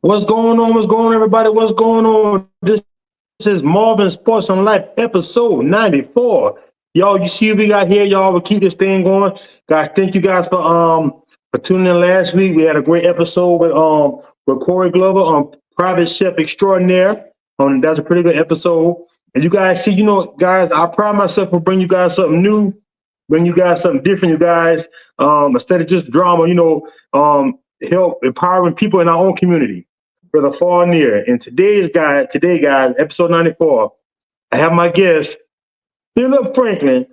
What's going on? What's going on, everybody? What's going on? This is Marvin Sports and Life, episode 94. Y'all, you see what we got here? Y'all will keep this thing going. Guys, thank you guys for tuning in last week. We had a great episode with Corey Glover on Private Chef Extraordinaire. That's a pretty good episode. And you guys see, guys, I pride myself for bringing you guys something new, bring you guys something different, you guys. Instead of just drama, help empowering people in our own community for the far and near. And today, guys, episode 94, I have my guest, Philip Franklin.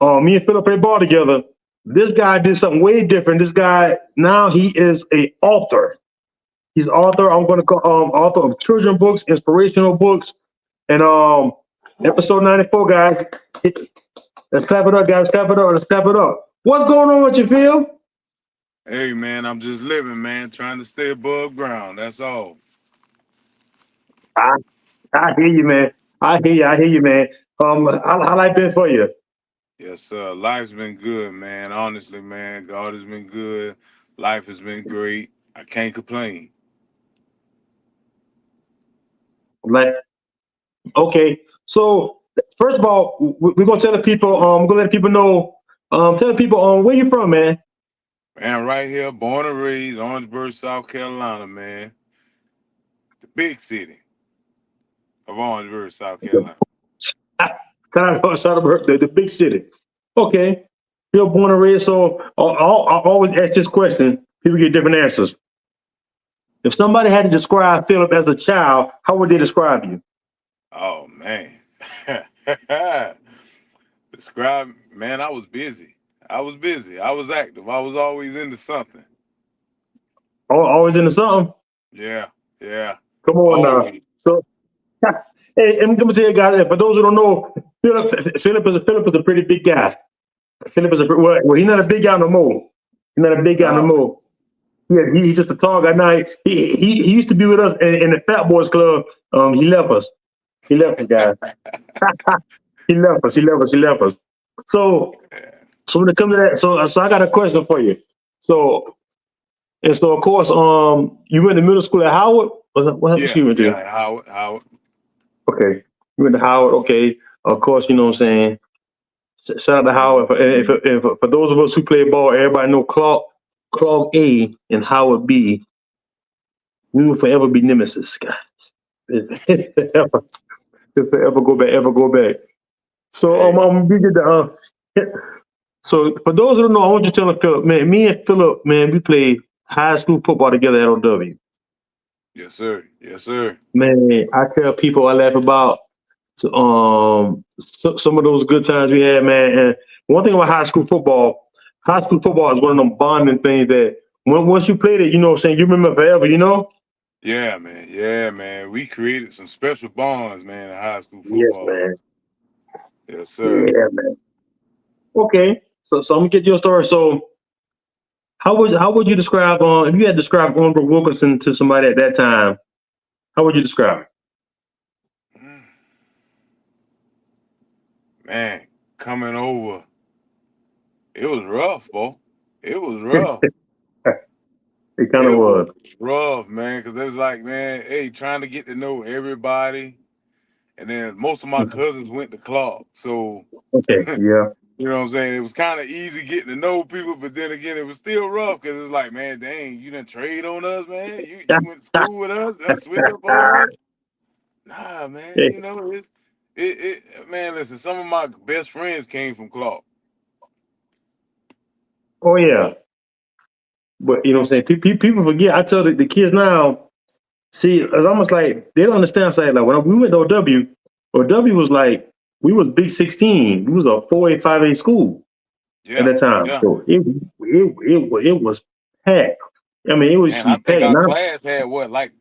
Me and Philip play ball together. This guy did something way different. This guy, now he is a author. He's author. I'm going to call author of children books, inspirational books. And episode 94, guys. Let's clap it up, guys. Clap it up. Let's clap it up. What's going on with you, Phil? Hey, man, I'm just living, man, trying to stay above ground. That's all. I hear you, man. I hear you, man. How life been for you? Yes, sir. Life's been good, man. Honestly, man, God has been good. Life has been great. I can't complain. Like, okay. So first of all, we're gonna tell the people. We're gonna let people know. Tell the people where you from, man. Man, right here, born and raised, Orangeburg, South Carolina, man. The big city of Orangeburg, South Carolina. Shout out the big city. Okay. You're born and raised. So I always ask this question. People get different answers. If somebody had to describe Philip as a child, how would they describe you? Oh, man. Describe, man, I was busy. I was active. I was always into something. Always into something? Yeah. Come on now. Always. So, hey, I'm gonna tell you guys, for those who don't know, Philip is a pretty big guy. Philip is he's not a big guy no more. He's not a big guy no more. Yeah, he's just a tall guy now. He used to be with us in the Fat Boys Club. He left us. He left us, guys. He left us. So when it comes to that, so I got a question for you. So of course, you went to middle school at Howard? What you went to? Yeah, Howard. Okay. You went to Howard, okay. Of course, you know what I'm saying. Shout out to Howard. For those of us who play ball, everybody know Clark A and Howard B. We will forever be nemesis, guys. If ever go back. So I'm gonna give you the so for those who don't know, I want you to tell Philip, man, me and Philip, man, we played high school football together at OW. Yes, sir. Man, I tell people I laugh about some of those good times we had, man. And one thing about high school football is one of them bonding things that once you played it, you know what I'm saying, you remember forever, you know? Yeah, man. We created some special bonds, man, in high school football. Yes, man. Yes, sir. Yeah, man. Okay. So I'm gonna get your story. So how would you describe if you had described Orangeburg Wilkinson to somebody at that time, how would you describe it? Man, coming over, it was rough, boy. It was rough. It kind of was rough, man, because it was like, man, hey, trying to get to know everybody. And then most of my cousins went to Clark. So, okay. Yeah. You know what I'm saying? It was kind of easy getting to know people, but then again, it was still rough because it's like, man, dang, you didn't trade on us, man. You went to school with us, switch up on us. Nah, man, Hey. you know, man, listen, some of my best friends came from Clark. Oh, yeah. But, you know what I'm saying? People forget. I tell the kids now, see, it's almost like they don't understand. It's like when we went to OW was like, we was Big 16. We was a 4A, 5A school at that time. Yeah. So it was packed. I mean, it was And I think packed. our class had what, like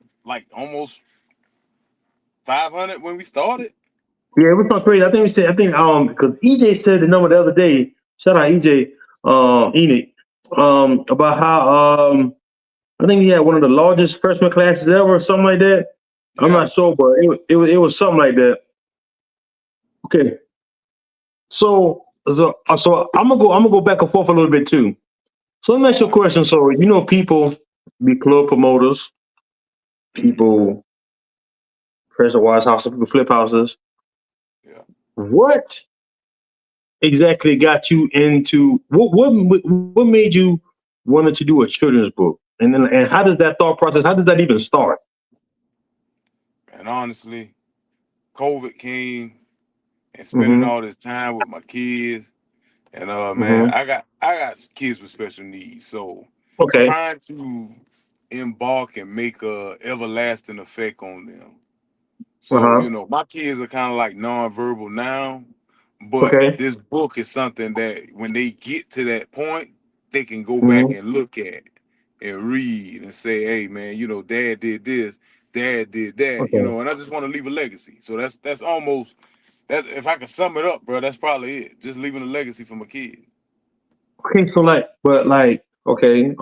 almost 500 when we started? Yeah, it was so crazy. I think because EJ said the number the other day. Shout out EJ, Enoch, about how I think he had one of the largest freshman classes ever, or something like that. Yeah. I'm not sure, but it was something like that. Okay, so I'm gonna go back and forth a little bit too. So let me ask you a question. So people be club promoters, people pressure wash houses, people flip houses. Yeah. What exactly got you into what made you wanted to do a children's book? And how does that thought process, how does that even start? And honestly, COVID came and spending Mm-hmm. all this time with my kids. And man, Mm-hmm. I got kids with special needs. So Okay. trying to embark and make a everlasting effect on them. So, Uh-huh. my kids are kind of like nonverbal now, but Okay. this book is something that when they get to that point, they can go back Mm-hmm. and look at and read and say, hey man, dad did this, dad did that, Okay. and I just want to leave a legacy. So that's almost that if I could sum it up, bro, that's probably it. Just leaving a legacy for my kids. Okay, so okay,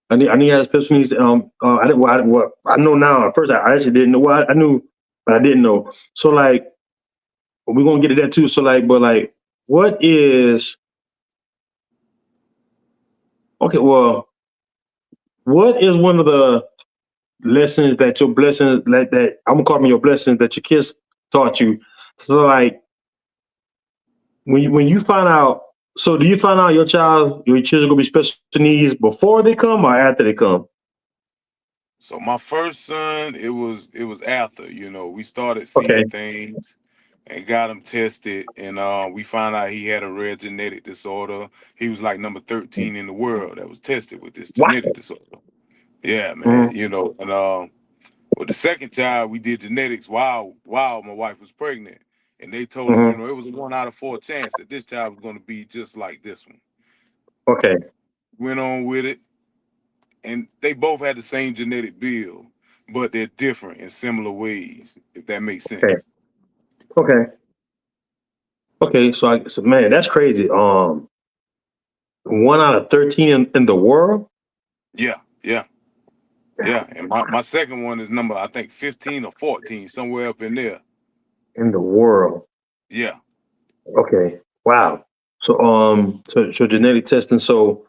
I need to have special needs. I didn't. I know now. At first, I actually didn't know. Well, I knew, but I didn't know. So we're gonna get to that too. So what is okay? Well, what is one of the lessons that your blessings that I'm gonna call them your blessings that your kids taught you? So when you find out, so do you find out your children gonna be special needs before they come or after they come? So my first son, it was after, we started Okay. seeing things and got him tested, and we found out he had a rare genetic disorder. He was like number 13 in the world that was tested with this Wow. genetic disorder. Yeah, man, Mm-hmm. and with the second child, we did genetics while my wife was pregnant, and they told us, Mm-hmm. it was a 1 out of 4 chance that this child was going to be just like this one. Okay. Went on with it, and they both had the same genetic build, but they're different in similar ways, if that makes Okay. sense. Okay. Okay. So man, that's crazy. 1 out of 13 in the world Yeah, yeah, yeah. And my second one is number, I think, 15 or 14, somewhere up in there. in the world. Yeah. Okay. Wow. So genetic testing. So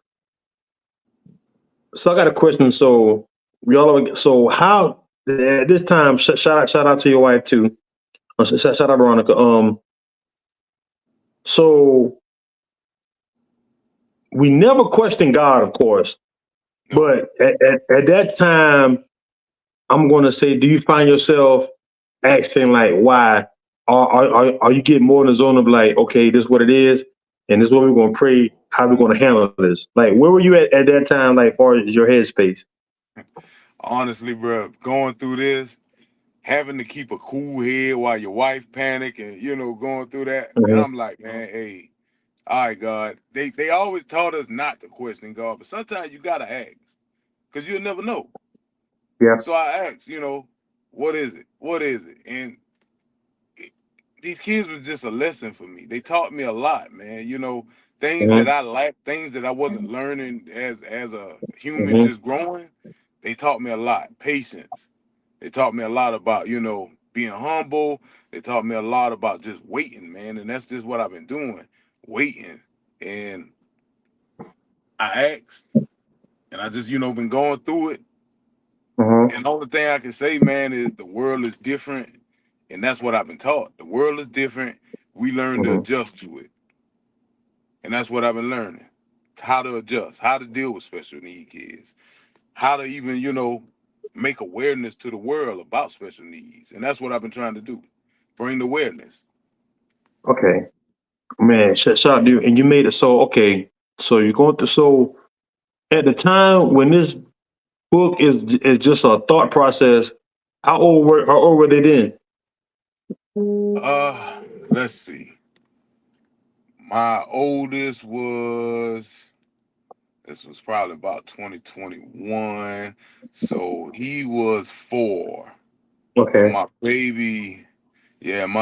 I got a question. So so how at this time? Shout out to your wife too. Shout out Veronica. So we never question God, of course, No. but at that time, I'm going to say, do you find yourself asking why? Are you getting more in the zone of okay, this is what it is, and this is what we're going to pray. How we're going to handle this? Where were you at that time? Far as your headspace? Honestly, bro, going through this, having to keep a cool head while your wife panic and, going through that. And Hmm. I'm like, man, hey, all right, God. They always taught us not to question God, but sometimes you got to ask because you'll never know. Yeah. So I asked, what is it? What is it? And it, these kids was just a lesson for me. They taught me a lot, man. Things that Hmm. I lacked, things that I wasn't learning as a human Hmm. just growing. They taught me a lot. Patience. They taught me a lot about, being humble. They taught me a lot about just waiting, man. And that's just what I've been doing, waiting. And I asked, and I just, been going through it. Hmm. And the only thing I can say, man, is the world is different. And that's what I've been taught. The world is different. We learn to Hmm. adjust to it. And that's what I've been learning. How to adjust, how to deal with special need kids, how to even, make awareness to the world about special needs. And that's what I've been trying to do. Bring the awareness. Okay, man. Shout out to you. And you made it. So okay. So you're going through. So at the time when this book is just a thought process, how old were they then? Let's see. My oldest was this was probably about 2021. So he was 4. And Okay. my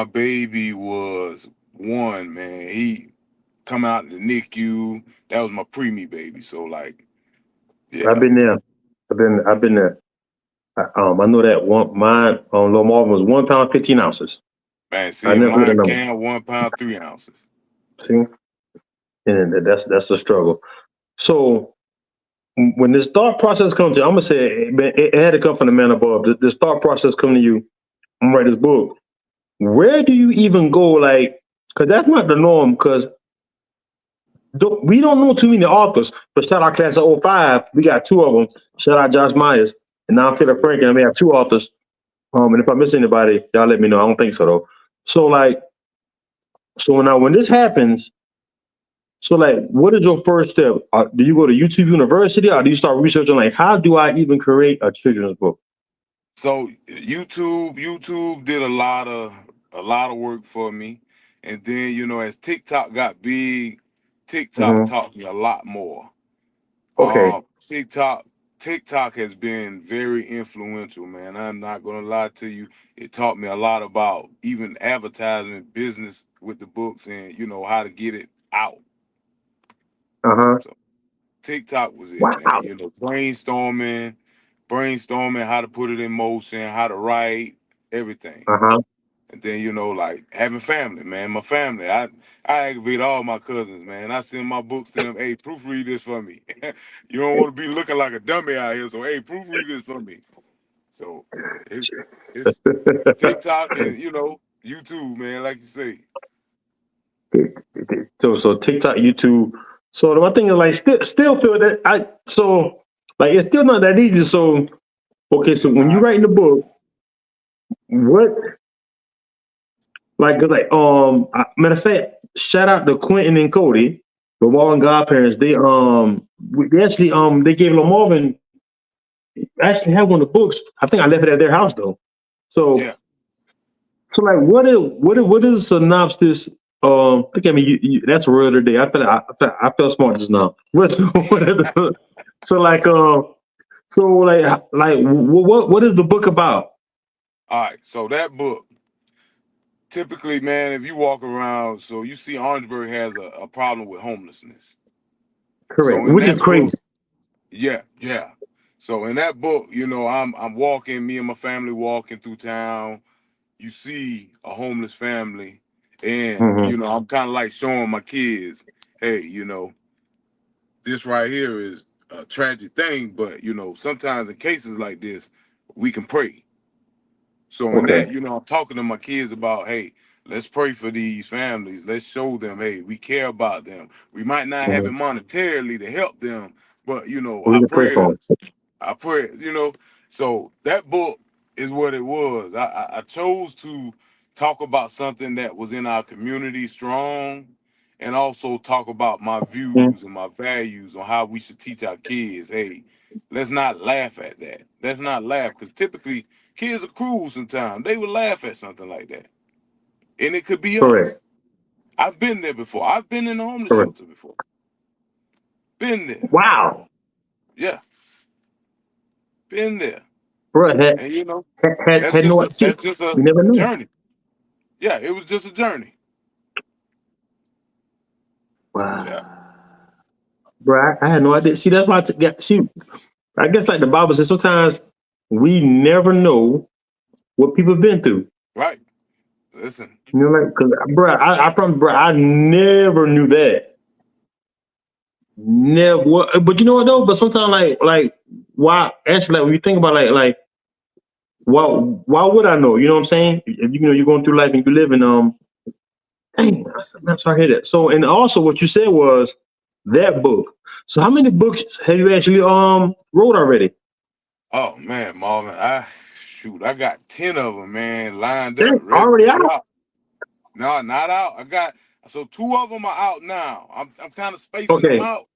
baby was 1, man. He come out the NICU. That was my preemie baby. So I've yeah. been there. I've been there. I know that one. Mine on Low Marvin was 1 pound 15 ounces. Man, I see, never forget the mine number. came 1 pound 3 ounces. See, and that's the struggle. So when this thought process comes to you, I'm gonna say it had to come from the man above. This thought process come to you. I'm gonna write this book. Where do you even go? Like, because that's not the norm. Because we don't know too many authors. But shout out class of '05, we got two of them. Shout out Josh Myers and now Yes, Philip sir. Franklin. I may have two authors. And if I miss anybody, y'all let me know. I don't think so though. So like, so now when this happens, so like, what is your first step? Do you go to YouTube University, or do you start researching like how do I even create a children's book? So YouTube did a lot of work for me, and then as TikTok got big, TikTok Hmm. taught me a lot more. Okay. TikTok TikTok has been very influential, man. I'm not gonna lie to you. It taught me a lot about even advertising business with the books and how to get it out. Uh huh. So TikTok was it, man. Wow. Brainstorming how to put it in motion, how to write, everything. Uh huh. And then like having family, man. My family, I aggravate all my cousins, man. I send my books to them. Hey, proofread this for me. You don't want to be looking like a dummy out here, so hey, proofread this for me. So it's TikTok and YouTube, man. Like you say, So TikTok, YouTube. So my thing is like still feel that like it's still not that easy. So okay, so it's when you not writing the book, what matter of fact, shout out to Quentin and Cody, the Marvin godparents. They actually they gave Marvin actually have one of the books. I think I left it at their house though. So yeah. so like what is a synopsis? Look at me. That's a word of the day. I felt smart just now. So like what is the book about? All right. So that book, typically, man, if you walk around, so you see Orangeburg has a problem with homelessness. Correct. So in Which is that book, crazy. yeah, yeah. So in that book, I'm walking, me and my family walking through town. You see a homeless family, and Hmm. I'm kind of like showing my kids, hey, this right here is a tragic thing, but sometimes in cases like this, we can pray. So in that, Okay. I'm talking to my kids about, hey, let's pray for these families. Let's show them, hey, we care about them. We might not have Hmm. it monetarily to help them, but We our can pray for prayers, them. our prayers. So that book is what it was. I chose to talk about something that was in our community strong, and also talk about my Mhm. views and my values on how we should teach our kids. Hey, let's not laugh at that. Let's not laugh, because typically kids are cruel sometimes. They would laugh at something like that. And it could be us. Correct. I've been there before. I've been in a homeless Correct. shelter before. Been there. Wow. Yeah, been there. Bro, And that's had just no a see. that's just a You never know. journey. Yeah, it was just a journey. Yeah. Wow. Bro, I had no idea. See, that's why see. I guess like the Bible says, sometimes we never know what people have been through. Right. Listen. You know, like, cause, bro, I promise, bro, I never knew that. Never. But you know what though? But sometimes, like, why? Actually, like when you think about, why would I know? You know what I'm saying? If you're going through life and you live in dang, I'm sorry to hear that. So, and also what you said was that book. So, how many books have you actually wrote already? Oh man, Marvin. I got 10 of them, man, lined up, That's ready to already out. drop. No, not out. So two of them are out now. I'm kind of spacing them Okay. out.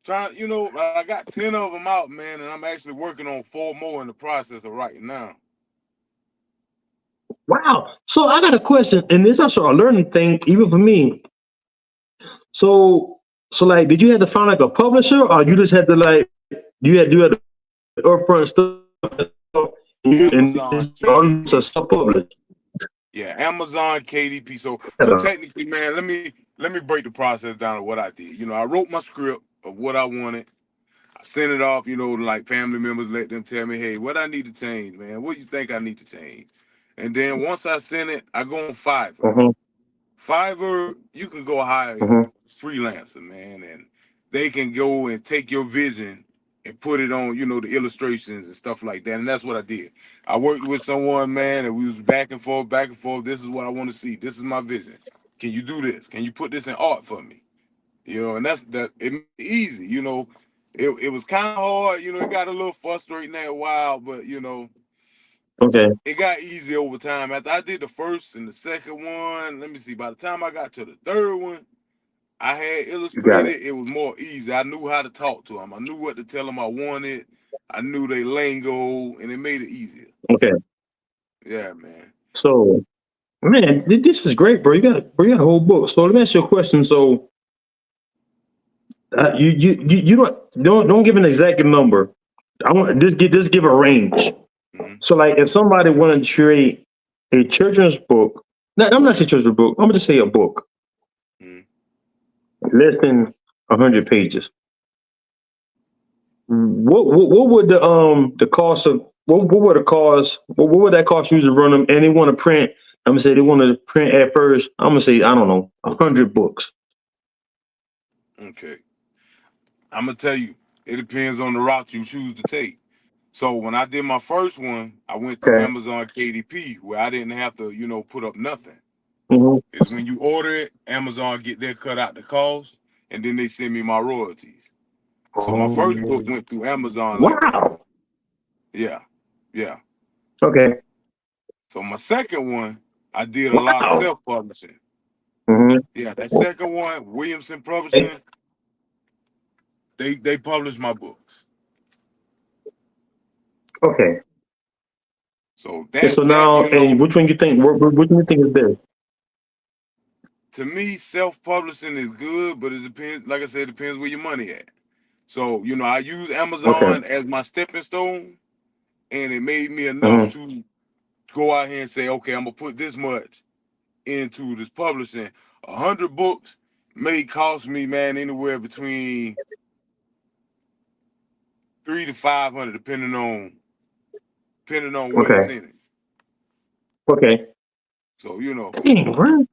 Trying, I got 10 of them out, man, and I'm actually working on four more in the process of right now. Wow. So I got a question, and this also a learning thing, even for me. So, like, did you have to find like a publisher, or you just had to like you had to upfront stuff, and Amazon this all these books are KDP. self-published? Yeah, Amazon KDP. So technically, man, let me break the process down of what I did. I wrote my script of what I wanted. I sent it off, to like family members, let them tell me, hey, what I need to change, man. What do you think I need to change? And then once I send it, I go on Fiverr. Uh-huh. Fiverr, you can go hire Uh-huh. a freelancer, man, and they can go and take your vision and put it on, you know, the illustrations and stuff like that. And that's what I did. I worked with someone, man, and we was back and forth, back and forth. This is what I want to see. This is my vision. Can you do this? Can you put this in art for me? You know, and it made it easy, you know. It was kind of hard, you know, it got a little frustrating that while, but you know, Okay. it got easy over time. After I did the first and the second one, let me see, by the time I got to the third one, I had You got it. illustrated, it was more easy. I knew how to talk to them. I knew what to tell them I wanted. I knew their lingo, and it made it easier. Okay. Yeah, man. So, man, this is great, bro. You got a whole book. So let me ask you a question. So, you don't give an exact number. I want just give a range. Mm-hmm. So, like, if somebody wanted to create a children's book, I'm not saying children's book. I'm gonna just say a book, less than 100 pages. What would the cost of what would the cost what would that cost you to run them? And they want to print. I'm gonna say they want to print at first. I'm gonna say I don't know 100 books. Okay. I'm gonna tell you, it depends on the route you choose to take. So when I did my first one, I went through Okay. Amazon KDP where I didn't have to, you know, put up nothing. Mm-hmm. It's when you order it, Amazon get their cut out the cost, and then they send me my royalties. So my first book Oh, went through Amazon like that. wow. Yeah, yeah. Okay. So my second one, I did a lot of Wow. self-publishing. Mm-hmm. Yeah, that second one, Williamson Publishing, they published my books. Okay. So And so that now, you and know, which one you think? Which one you think is best? to me, self-publishing is good, but it depends. Like I said, it depends where your money at. So you know, I use Okay. Amazon as my stepping stone, and it made me enough Mm-hmm. to go out here and say, okay, I'm gonna put this much into this publishing. 100 books may cost me, man, anywhere between 300 to 500, depending on what is Okay. in it. Okay. So you know, Dang, bro.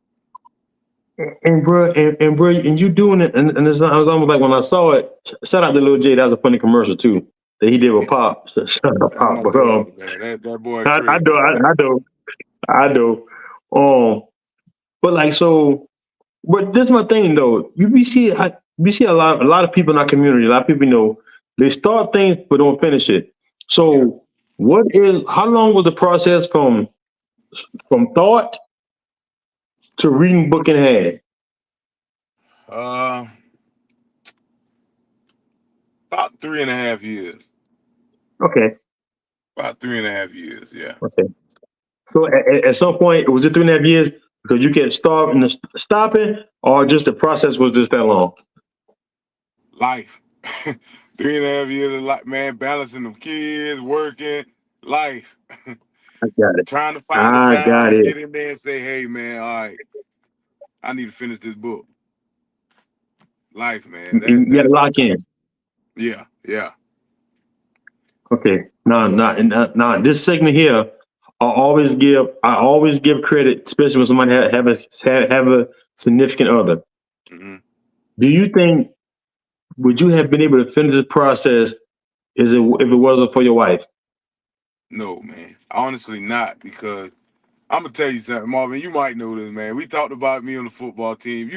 And you doing it, and it's, I was almost like when I saw it. Shout out to Lil J. That was a funny commercial too that he did with Pop. Shout out that's Pop, my but brother, man. That boy I crazy, man. I know. Um, but like so, but this is my thing though. We see a lot of people in our community. A lot of people they start things but don't finish it. Yeah. So, how long was the process from thought to reading book in hand? Uh, about 3.5 years. Okay, About 3.5 years. Yeah. okay. So at some point, was it 3.5 years because you kept stopping, or just the process was just that long? Life. 3.5 years of life, man, balancing them kids, working, life. I got it. Trying to find the I time got to it. get in there and say, hey, man, all right, I need to finish this book. Life, man. You got to That's lock in. yeah, yeah. Okay. No. This segment here, I always give credit, especially when somebody have a significant other. Hmm. Do you think would you have been able to finish this process if it wasn't for your wife? No, man. Honestly, not because I'm gonna tell you something, Marvin. You might know this, man. We talked about me on the football team.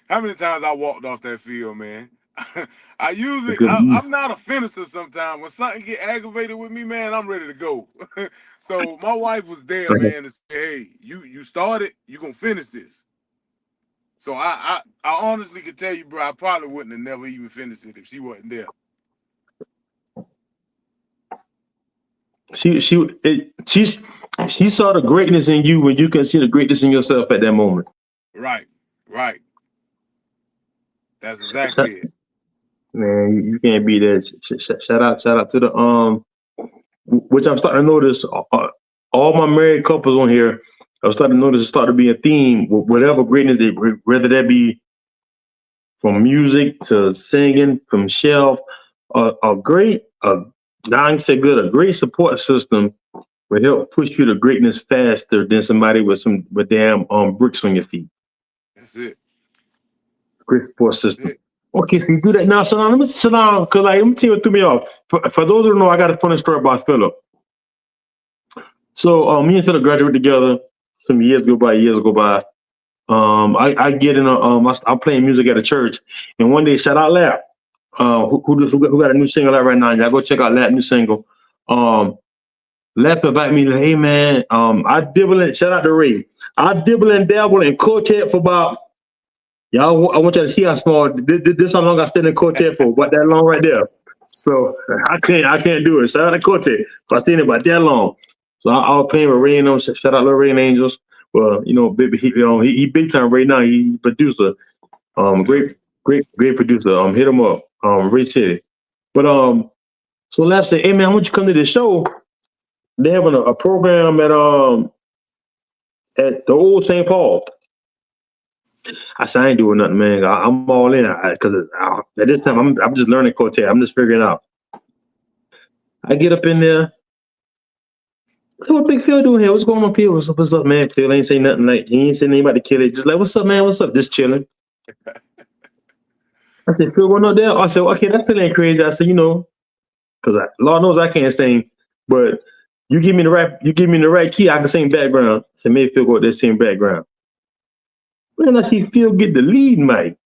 How many times I walked off that field, man? Because I'm not a finisher. Sometimes when something get aggravated with me, man, I'm ready to go. So my wife was there, man, to say, "Hey, you started, you gonna finish this." So I honestly could tell you, bro, I probably wouldn't have never even finished it if she wasn't there. she she she saw the greatness in you when you can see the greatness in yourself at that moment. Right, right. That's exactly it. Man, you can't beat that. Shout out to the which I'm starting to notice. All my married couples on here, I'm starting to notice it's starting to be a theme. Whatever greatness, whether that be from music to singing, from shelf, a great, Don said good, a great support system will help push you to greatness faster than somebody with damn bricks on your feet. That's it. Great support That's system. it. Okay, so you do that now. So now let me sit down because like, let me tell you what threw me off. For those who don't know, I got a funny story about Philip. So me and Philip graduated together. Some years go by. Years go by. I get in a I'm playing music at a church, and one day shout out Lap. Who got a new single out right now? Y'all go check out Lap new single. Um, Lap invite me. Hey man, I dibble and shout out to Ray. I dibble and dabble in quartet for about y'all. I want y'all to see how small this how long I stayed in quartet for. About that long right there. So I can't do it. Shout out to quartet. So I stayed in about that long. So I was playing with Ray and them. Shout out little Ray and Angels. Well, he big time right now. He producer. Yeah. Great producer. Hit him up. Rich City. But so Lap said, "Hey man, I want you to come to this show. They having a program at the old St. Paul." I said, "I ain't doing nothing, man. I'm all in because at this time I'm just learning quartet. I'm just figuring out." I get up in there. So what Big Phil doing here? What's going on, Phil? What's up, man? Phil ain't say nothing. Like he ain't saying anybody to kill it. Just like, what's up, man? What's up? Just chilling. I said, Phil going up there. I said, okay, that still ain't crazy. I said, because Lord knows I can't sing, but you give me the right key, I can sing background. So maybe Phil go with that same background. Then I see Phil get the lead mic.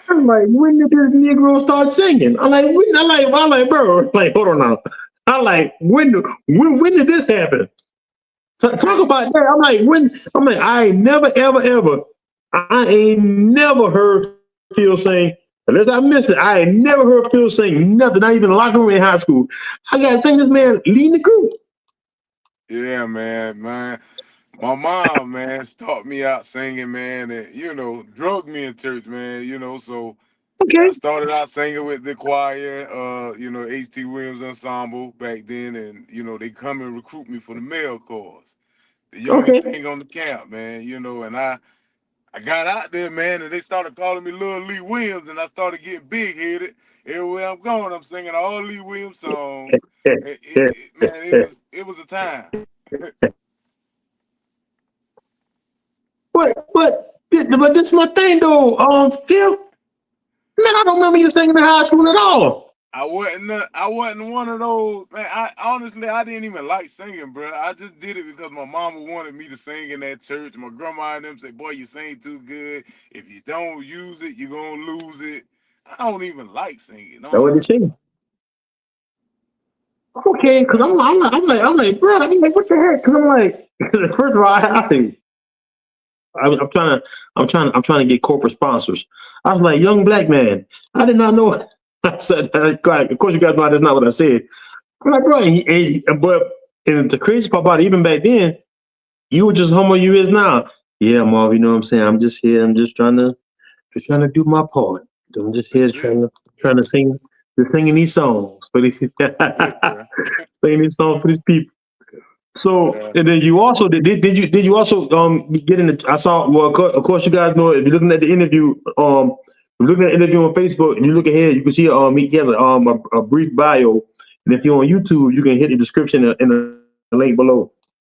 I'm like, when did this Negro start singing? I'm like, bro, like, hold on now. I'm like, when did this happen? Talk about that. I'm like, I ain't never, ever, ever, I ain't never heard Phil sing. Unless I missed it, I ain't never heard Phil sing nothing, not even in the locker room in high school. I gotta think this man leading the group. Yeah, man. My mom, man, taught me out singing, man, and drugged me in church, man. So I Okay, started out singing with the choir, H.T. Williams Ensemble back then, and they come and recruit me for the male chorus, the youngest okay. thing on the camp, man. And I got out there, man, and they started calling me Little Lee Williams, and I started getting big headed. Everywhere I'm going, I'm singing all Lee Williams songs. Man, it was a time. But this is my thing though, Phil. Man, I don't remember you singing in high school at all. I wasn't one of those, man. I honestly, I didn't even like singing, bro. I just did it because my mama wanted me to sing in that church. My grandma and them said, "Boy, you sing too good. If you don't use it, you're gonna lose it." I don't even like singing, That what they honestly. sing. Okay, because But I'm like, bro, I'm like, what the heck? Because I'm like, first of all, I say, I'm trying to get corporate sponsors. I was like, young black man. I did not know. I said, like, of course you guys know that's not what I said. I'm like, bro, but and the crazy part about it, even back then, you were just humble you is now. Yeah, Marv, you know what I'm saying? I'm just here. I'm just trying to do my part. I'm just here that's it. trying to singing these songs for these That's it, bro. singing these songs for these people. So Yeah. and then you also did you also get in the I saw well of course you guys know if you're looking at the interview if you're looking at the interview on Facebook and you look ahead you can see he has a brief bio and if you're on YouTube you can hit the description in the link below.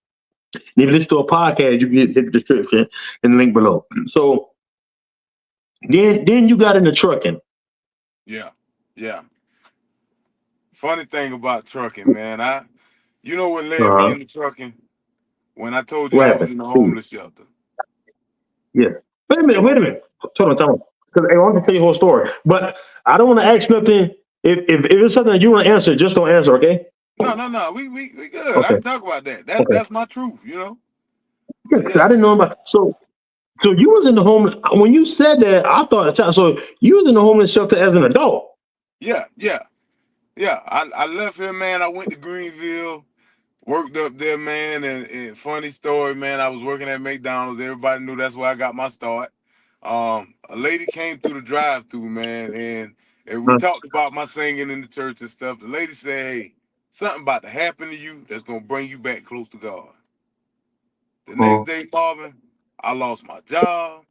And if you listen to a podcast you can hit the description in the link below. So then you got into trucking. Yeah. Yeah. Funny thing about trucking, man. You know what led me Uh-huh. into trucking? When I told you What I was happened? in the Please. homeless shelter. Yeah. Wait a minute. Wait a Okay. minute. Hold on. Because I want to tell you the whole story, but I don't want to ask nothing. If it's something that you want to answer, just don't answer. Okay. No. We good. I Okay. can talk about that. That's Okay. that's my truth. Yeah, But 'cause I yeah, didn't know about so you was in the homeless when you said that I thought so you was in the homeless shelter as an adult. yeah. I left here, man. I went to Greenville, worked up there, man. And funny story, man. I was working at McDonald's. Everybody knew that's where I got my start. A lady came through the drive-through, man, and we Uh, talked about my singing in the church and stuff. The lady said, "Hey, something about to happen to you that's gonna bring you back close to God." The next uh, day, Marvin, I lost my job.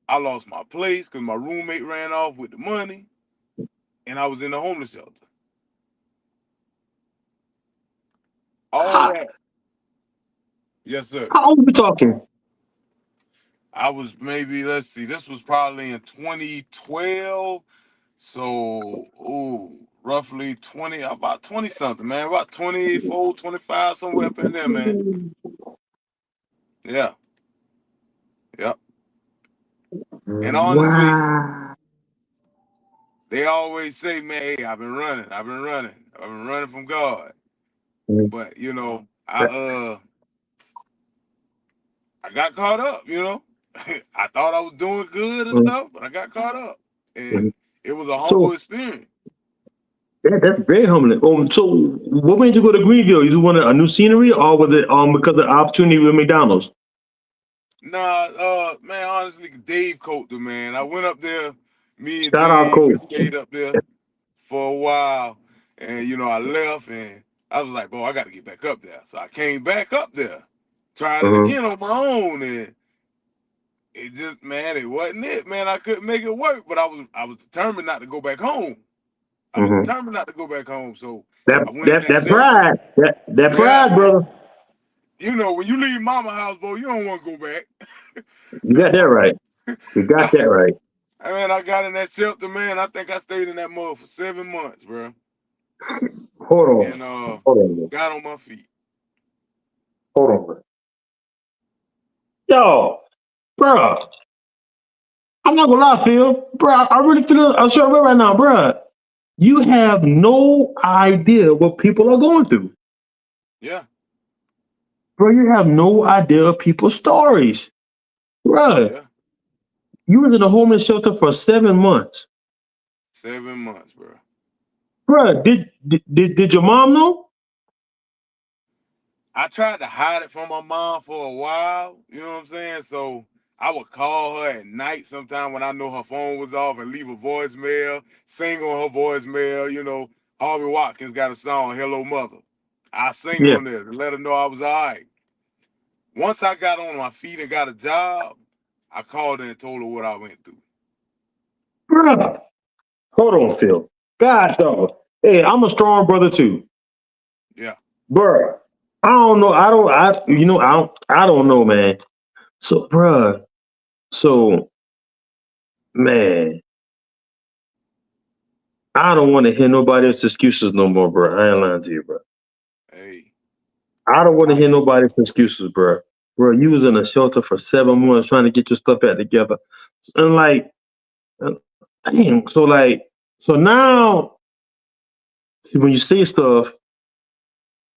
I lost my place because my roommate ran off with the money, and I was in the homeless shelter. All how, that, yes, sir. how old are we talking? I was maybe, let's see, this was probably in 2012. So, roughly 20, about 20 something, man. About 24, 25, somewhere up in there, man. Yeah. Yep. And honestly, Wow. they always say, man, hey, I've been running. I've been running from God. Mhm. But, I got caught up, I thought I was doing good and Mhm. stuff, but I got caught up. Mhm. And it was a humble So experience. that's very humbling. So what made you go to Greenville? You just wanted a new scenery, or was it because of the opportunity with McDonald's? Nah, man, honestly, Dave Coulter, man. I went up there, me and Shout out, Dave, we coach. stayed up there for a while. And, I left and I was like, boy, I got to get back up there. So I came back up there, tried it Uh-huh. again on my own. And it just, man, it wasn't it, man. I couldn't make it work, but I was determined not to go back home. I was Uh-huh. determined not to go back home. So That I went in that that that shelter. pride, that Yeah, pride, brother. when you leave mama house, boy, you don't want to go back. You got that So right. You got that right. I got in that shelter, man. I think I stayed in that mud for 7 months, bro. Hold on, And hold on, bro. got on my feet. Hold on, bro. Yo, bro. I'm not gonna lie, Phil. Bro, I really feel. I'm sure right now, bro. You have no idea what people are going through, Yeah, bro. You have no idea of people's stories, bro. yeah. You was in a homeless shelter for 7 months, 7 months, bro. bro. Did your mom know? I tried to hide it from my mom for a while, you know what I'm saying? So I would call her at night sometime when I know her phone was off and leave a voicemail, sing on her voicemail, Harvey Watkins got a song, Hello Mother. I sing Yeah, on there to let her know I was all right. Once I got on my feet and got a job, I called her and told her what I went through. bro. Hold on, Phil. God, dog. Hey, I'm a strong brother too, Yeah, bro. I don't know. I don't. I you know. I don't. I don't know, man. So, bro. So, man. I don't want to hear nobody else's excuses no more, bro. I ain't lying to you, bro. hey, I don't want to I, hear nobody's excuses, bro. Bro, you was in a shelter for 7 months trying to get your stuff back together, and like, uh, damn. So now see, when you say stuff,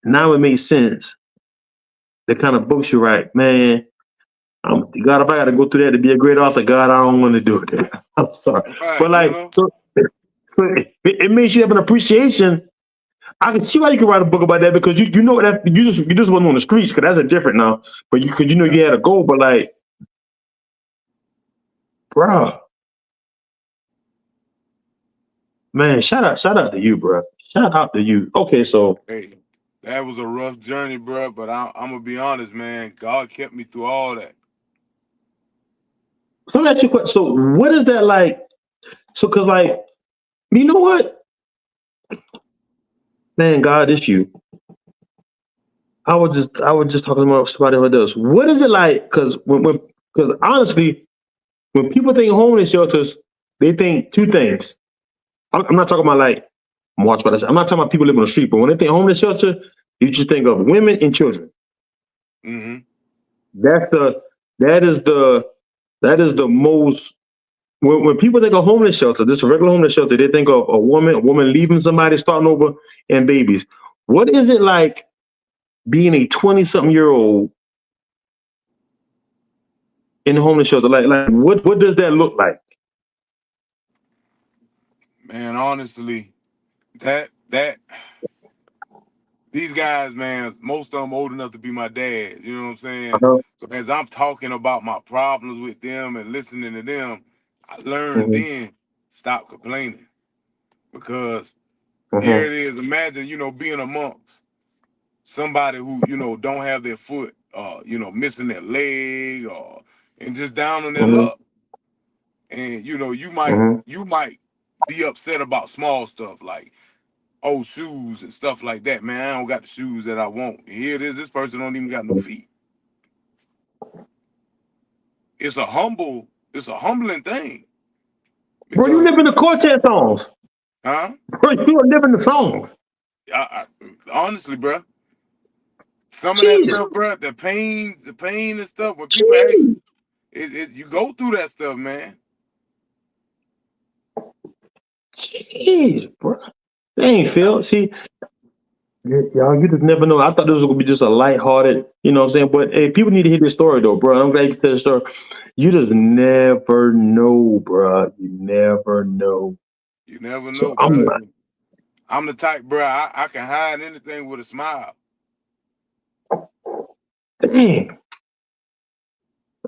now it makes sense. The kind of books you write, man. God, if I got to yeah, go through that to be a great author, God, I don't want to do it. I'm sorry, right, but like, so it makes you have an appreciation. I can see why you can write a book about that because you know that you just wasn't on the streets because that's a different now. But you because you know yeah. you had a goal. But like, bro, man, shout out to you, bro. Shout out to you. Okay, so Hey, that was a rough journey, bro. But I'm gonna be honest, man. God kept me through all that. let me ask you a question. So what is that like? So because like, you know what, man, God, it's you. I was just talking about somebody who does. What is it like? Because honestly, when people think homeless shelters, they think two things. I'm not talking about like watch what I say. I'm not talking about people living on the street, but when they think homeless shelter, you just think of women and children. Hmm. That's the that is the that is the most when people think of homeless shelter, just a regular homeless shelter, they think of a woman leaving somebody, starting over, and babies. What is it like being a 20-something-year-old in a homeless shelter? Like what does that look like? Man, honestly, that these guys, man, most of them old enough to be my dads. You know what I'm saying? Uh-huh. So as I'm talking about my problems with them and listening to them, I learned Hmm. then stop complaining because here Uh-huh. it is. Imagine being amongst somebody who don't have their foot, missing their leg or and just down on their Hmm. luck, and Hmm. you might be upset about small stuff like old shoes and stuff like that. Man, I don't got the shoes that I want. And here it is. This person don't even got no feet. it's a humbling thing Bro, you because, live in the quartet songs. huh? Bro, you are living the song. Honestly, bro, some of that Jesus. stuff, bro, the pain and stuff. When people ask, Jeez. you go through that stuff, man. Jeez, bro. Dang, Yeah, Phil. See, y'all, you just never know. I thought this was gonna be just a lighthearted, you know what I'm saying? But hey, people need to hear this story though, bro. I'm glad you tell the story. You just never know, bro. You never know. you never So know, I'm brother. like, I'm the type, bro. I can hide anything with a smile. dang.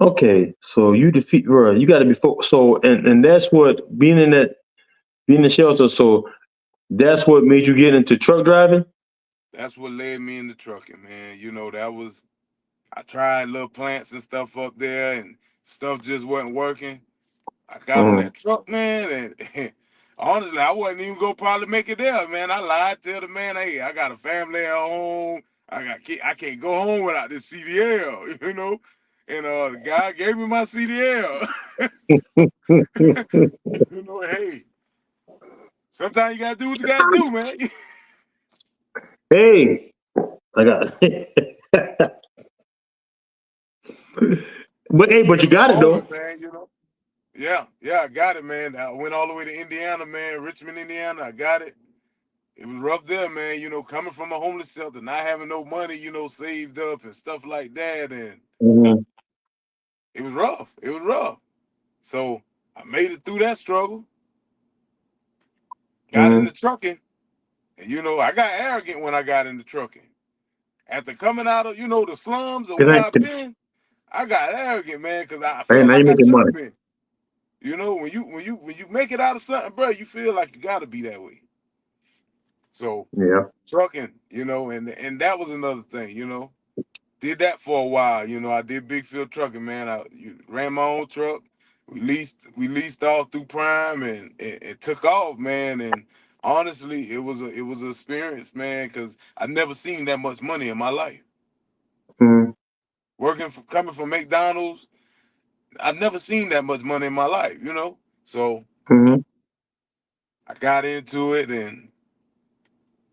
Okay, so you defeat, bro. You got to be focused. So, and that's what being in the shelter. So that's what made you get into truck driving. That's what led me into trucking, man. You know, I tried little plants and stuff up there, and stuff just wasn't working. I got on Mm. that truck, man, and honestly, I wasn't even gonna probably make it there, man. I lied to the man, hey, I got a family at home. I can't go home without this CDL, you know. And the guy gave me my CDL. You know, hey, sometimes you gotta do what you gotta do, man. Hey, I got. But hey, but It you was a got it though. moment, man. You know. Yeah, I got it, man. I went all the way to Indiana, man, Richmond, Indiana. I got it. It was rough there, man. You know, coming from a homeless shelter, not having no money, you know, saved up and stuff like that, and Hmm. it was rough. It was rough. So I made it through that struggle. Got Hmm. into trucking, and you know, I got arrogant when I got into trucking. After coming out of, you know, the slums of Cause where I, I've been, I got arrogant, man, because I hey, felt now you like I making should money. have been. You know, when you make it out of something, bro, you feel like you gotta be that way. So Yeah. trucking, you know, and that was another thing, you know. Did that for a while, you know. I did big field trucking, man. Ran my own truck. We leased all through Prime, and it took off, man. And honestly, it was an experience, man, because I never seen that much money in my life. Hmm. Coming from McDonald's, I've never seen that much money in my life, you know. So Hmm. I got into it, and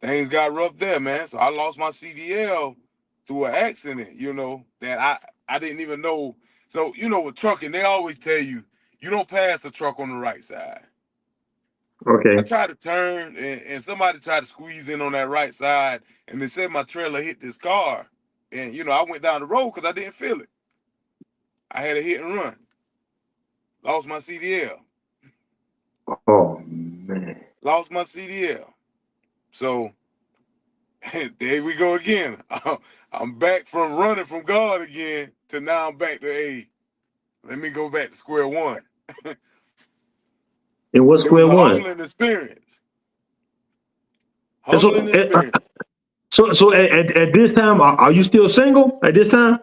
things got rough there, man. So I lost my CDL through an accident, you know, that I didn't even know. So, you know, with trucking, they always tell you, you don't pass a truck on the right side. I Okay. tried to turn, and somebody tried to squeeze in on that right side, and they said my trailer hit this car. And, you know, I went down the road because I didn't feel it. I had a hit and run, lost my CDL, Oh man. lost my CDL. So there we go again. I'm back from running from God again to now I'm back to let me go back to square one. It was It was square a one. humbling experience. And Humbling experience. so at this time, are you still single at this time?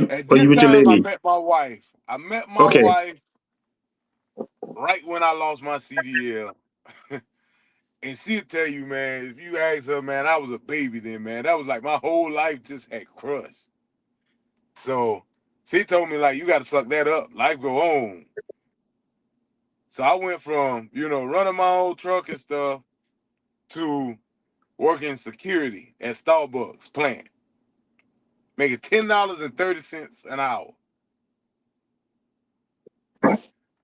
At Are you this with your time, I lady? met my wife. I met my Okay. wife right when I lost my CDL. And she'll tell you, man, if you ask her, man, I was a baby then, man. That was like my whole life just had crushed. So she told me, like, you got to suck that up. Life go on. So I went from, you know, running my own truck and stuff to working security at Starbucks plant, making $10.30 an hour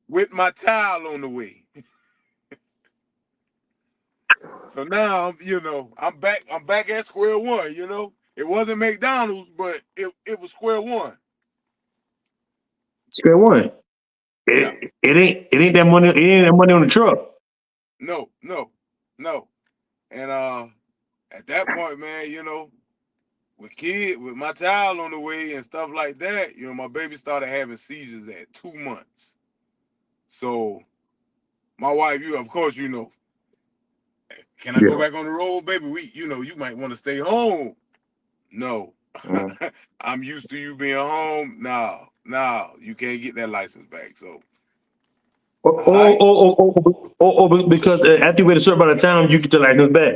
with my child on the way. So now, you know, I'm back. I'm back at square one. You know, it wasn't McDonald's, but it was square one. Square one. Yeah. It ain't that money. It ain't that money on the truck. No, no, no. And at that point, man, you know, with my child on the way and stuff like that, you know, my baby started having seizures at 2 months. So my wife, of course, you know, can I go Yeah. back on the road, baby? You know, you might want to stay home. No. Mm. I'm used to you being home. No, you can't get that license back. So, all right. Because after you wait a certain amount of time, you get your license back.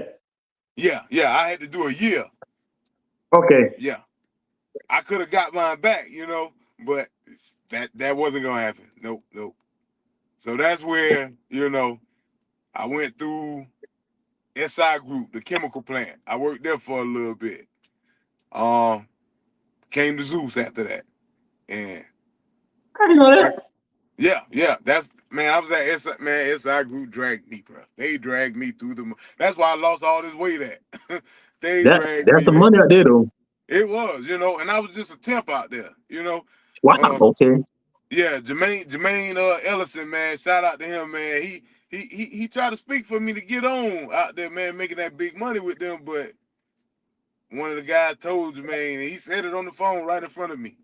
Yeah, I had to do a year. Okay. Yeah. I could have got mine back, you know, but that wasn't gonna happen. Nope. So that's where, I went through SI Group, the chemical plant. I worked there for a little bit. Came to Zeus after that. And I didn't know that. yeah, that's, man, I was at SI Group dragged me, bro. They dragged me through that's why I lost all this weight at. They dragged That's me some there. money out there though. It was, and I was just a temp out there, Wow. Uh, Okay. yeah, Jermaine Ellison, man, shout out to him, man. He tried to speak for me to get on out there, man, making that big money with them, but one of the guys told Jermaine, he said it on the phone right in front of me.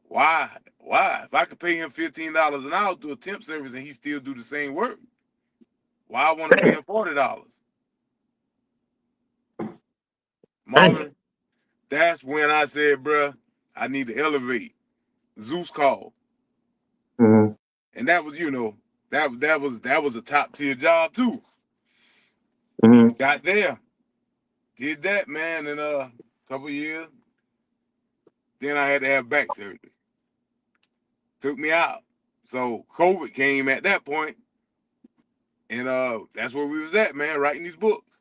Why? If I could pay him $15 an hour to a temp service and he still do the same work, why I want to pay him $40? Marvin, that's when I said, bruh, I need to elevate. Zeus called. Mm-hmm. And that was, that was a top tier job too. Mm-hmm. Got there, did that, man, in a couple years. Then I had to have back surgery. Took me out. So COVID came at that point, and that's where we was at, man, writing these books.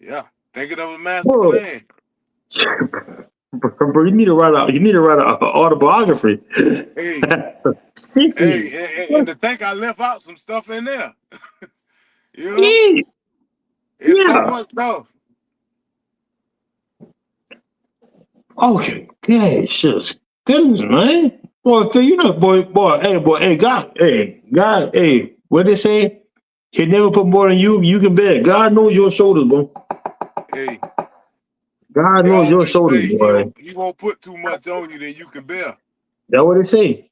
Yeah, thinking of a master Whoa. plan. Bro, you need to write an autobiography. Hey, and to think I left out some stuff in there. It's so Yeah. much stuff. Okay. Just goodness, man. Boy, Phil, God, hey, what they say? He never put more than you. You can bet. God knows your shoulders, bro. Hey, God they knows your always shoulders, say boy. he won't put too much on you than you can bear. That's what they say.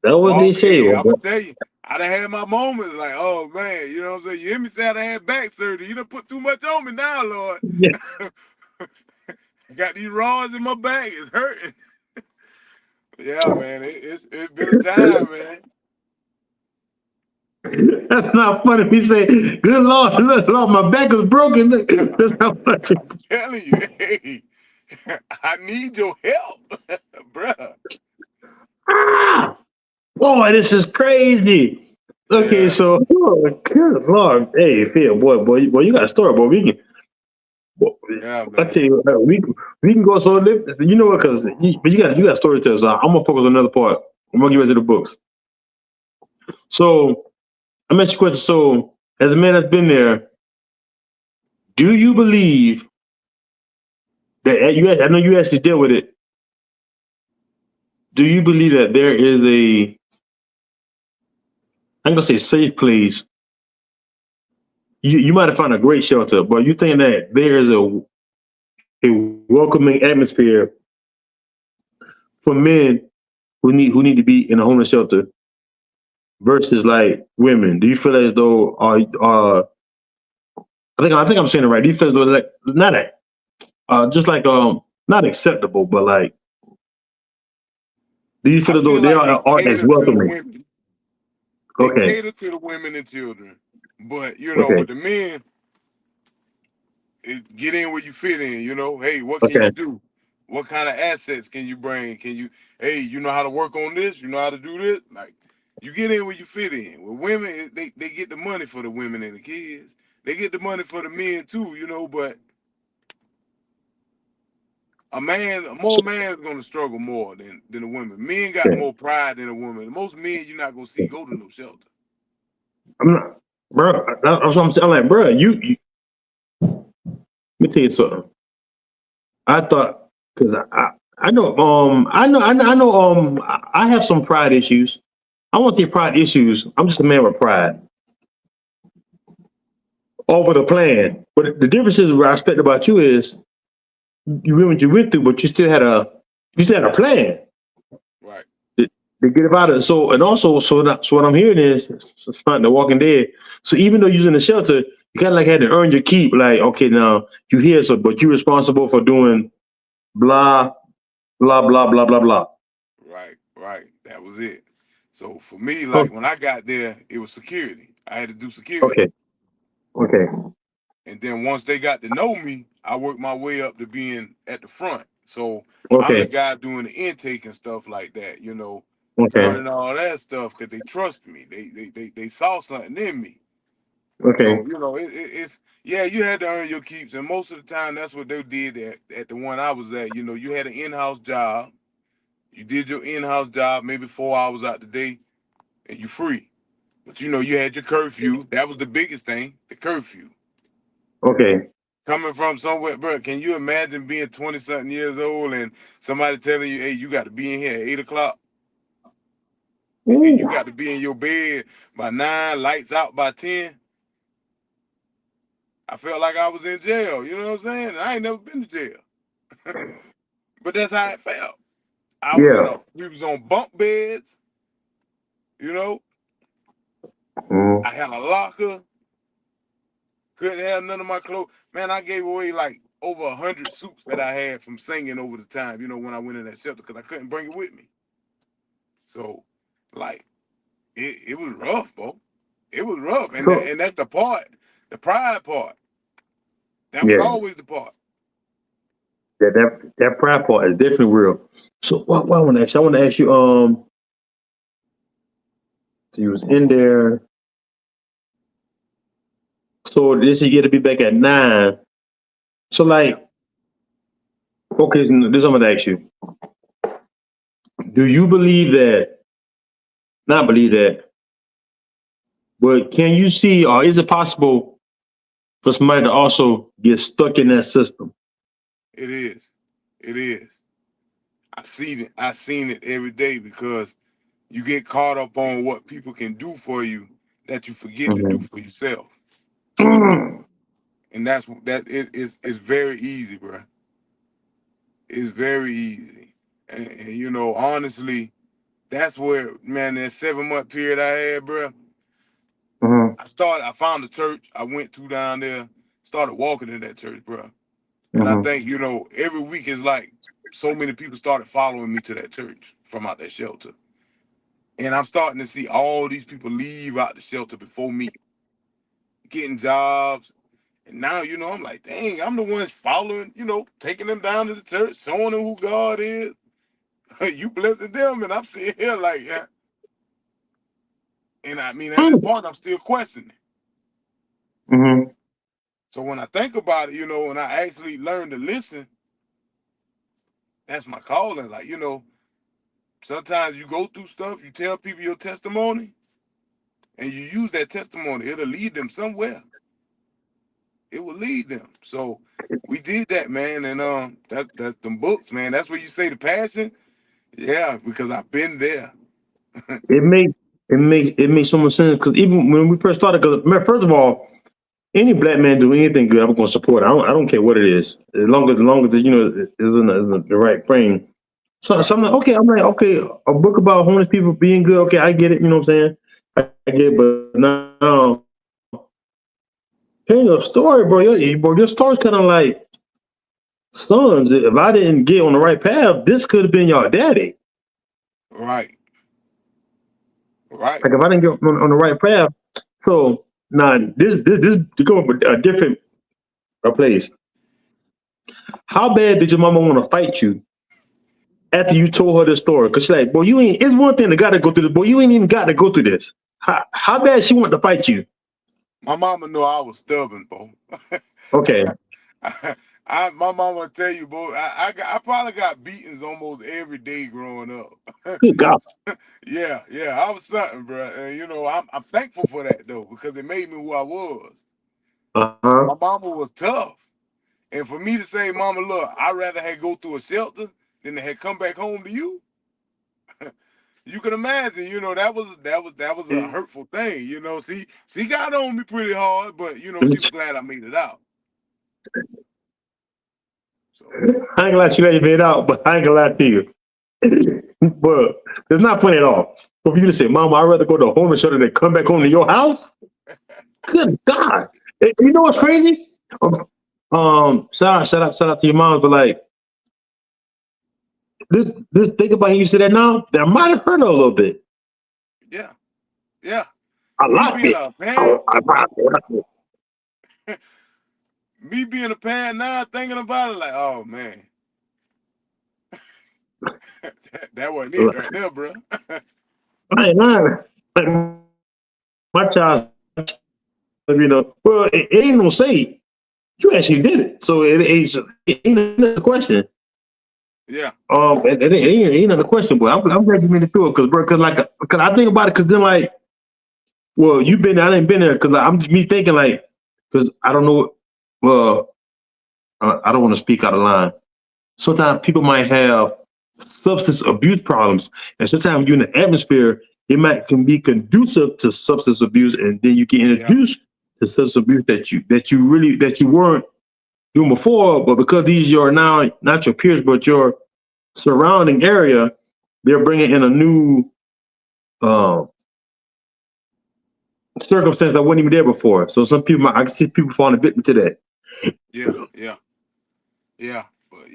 That's what they Marvin, say, hey, I'm bro. gonna tell you, I done had my moments like, oh man, you know what I'm saying? You hear me say I done had back surgery. You done put too much on me now, Lord. Yeah. I got these rods in my back. It's hurting. Yeah, man. It's been a time, man. That's not funny. He say, "Good Lord, look, Lord, my back is broken." Look, that's how much. I'm telling you, hey, I need your help, bruh. Ah, boy, this is crazy. Okay, Yeah, so, oh, good Lord, hey, Phil, boy, you got a story, boy. Boy, yeah, I man. tell you, we can go so you know what? Because you got story to tell. So I'm gonna focus on another part. I'm gonna get into the books. So I mentioned question. So as a man that's been there, do you believe that I know you actually deal with it. Do you believe that there is I'm gonna say safe place? You might have found a great shelter, but you think that there is a welcoming atmosphere for men who need to be in a homeless shelter versus like women? Do you feel as though I think I'm saying it right? Do you feel as though like not just like not acceptable, but like do you I feel as though feel they like they aren't as cater to the welcoming? women. They Okay, cater to the women and children, but okay, with the men, get in where you fit in. Hey, what can you okay. do? What kind of assets can you bring? Hey, you know how to work on this? You know how to do this? Like, you get in where you fit in. With women, they get the money for the women and the kids. They get the money for the men too, but more So, man is gonna struggle more than the women. Men got okay. more pride than a woman. Most men you're not gonna see go to no shelter. I'm not, bro. That's what I'm saying. I'm like, bro, let me tell you something. I thought because I have some pride issues. I won't say pride issues. I'm just a man with pride over the plan. But the difference is what I expect about you is you went what you went through, but you still had a plan Right. to get about it. So and also so what I'm hearing is it's not The Walking Dead. So even though you're in the shelter, you kind of like had to earn your keep. Like okay, now you here, so but you're responsible for doing blah blah blah blah blah blah. Right. That was it. So for me, Oh, like when I got there, it was security. I had to do security. okay, okay. And then once they got to know me, I worked my way up to being at the front. So I'm the Okay. guy doing the intake and stuff like that, Okay. running all that stuff because they trust me. They saw something in me. Okay. So, it's, yeah, you had to earn your keeps. And most of the time, that's what they did at the one I was at. You had an in-house job. You did your in-house job maybe 4 hours out the day, and you free. But, you had your curfew. That was the biggest thing, the curfew. Okay. Coming from somewhere, bro, can you imagine being 20-something years old and somebody telling you, hey, you got to be in here at 8 o'clock? You Ooh. got to be in your bed by 9, lights out by 10? I felt like I was in jail, you know what I'm saying? I ain't never been to jail. But that's how it felt. Yeah. We was on bunk beds, you know. Mm. I had a locker, couldn't have none of my clothes. Man, I gave away like over 100 suits that I had from singing over the time, when I went in that shelter, because I couldn't bring it with me. So, like, it was rough, bro. It was rough. And So that's the part, the pride part. That was yeah, always the part. that pride part is definitely real. So what I want to ask you, so you was in there. So this you get to be back at 9. So like, okay, so this I'm gonna ask you. Do you believe that? Not believe that, but can you see, or is it possible for somebody to also get stuck in that system? It is. It is. I seen it every day because you get caught up on what people can do for you that you forget to do Mhm. for yourself. Mm. And it's very easy, bro. It's very easy. And honestly, that's where, man, that 7 month period I had, bro. Mhm. I found a church I went to down there, started walking in that church, bro. And I Mhm. think, every week is like so many people started following me to that church from out that shelter. And I'm starting to see all these people leave out the shelter before me, getting jobs. And now, I'm like, dang, I'm the one following, taking them down to the church, showing them who God is. You blessing them, and I'm sitting here like, yeah. And I mean, at this Mm. point, I'm still questioning. Mhm. So when I think about it, and I actually learn to listen, that's my calling. Like, sometimes you go through stuff, you tell people your testimony, and you use that testimony, it'll lead them somewhere. It will lead them. So we did that, man, and that's them books, man. That's where you say the passion. Yeah, because I've been there. It makes it makes so much sense because even when we first started, because first of all, any black man do anything good, I'm gonna support it. I don't care what it is, as long as it, is in the right frame. So Right. I'm like, okay, a book about homeless people being good. Okay, I get it. You know what I'm saying? I get it. But now, hearing your story, bro, your story's kind of like, sons. If I didn't get on the right path, this could have been your daddy. Right. Right. Like if I didn't get on the right path, so now this to go with a different place. How bad did your mama want to fight you after you told her this story? Cause she's like, boy, you ain't. It's one thing to gotta go through this. Boy, you ain't even got to go through this. How bad she wanted to fight you? My mama knew I was stubborn, bro. Okay. My mama will tell you, bro. I probably got beatings almost every day growing up. Good God. Yeah, yeah, I was something, bro. And I'm thankful for that though because it made me who I was. Uh-huh. My mama was tough, and for me to say, "Mama, look, I'd rather had go through a shelter than to had come back home to you." You can imagine, that was a hurtful thing. She got on me pretty hard, but she was glad I made it out. So I ain't gonna let you let it out, but I ain't gonna lie to you. But it's not funny at all. But if you just say, Mama, I'd rather go to a homeless shelter than come back home to your house. Good God. You know what's crazy? Shout out to your mom, but like this think about you said that now, that might have hurt her a little bit. yeah, yeah. A Me lot being bit. a parent, me being a parent now, thinking about it, like, oh man, that wasn't it right there, bro. I ain't lying. Like, my child, well, it ain't no say. You actually did it, so it ain't another question. Yeah. It ain't another question, but I'm glad you made it through it, cause I think about it, cause then like, well, you been there, I ain't been there, cause I'm just me thinking like, cause I don't know, well, I don't want to speak out of line. Sometimes people might have substance abuse problems, and sometimes you're in the atmosphere, it can be conducive to substance abuse, and then you get introduced to substance abuse that you weren't doing before, but because these are now not your peers, but your surrounding area, they're bringing in a new circumstance that wasn't even there before. So some people, I can see people falling victim to that. Yeah. But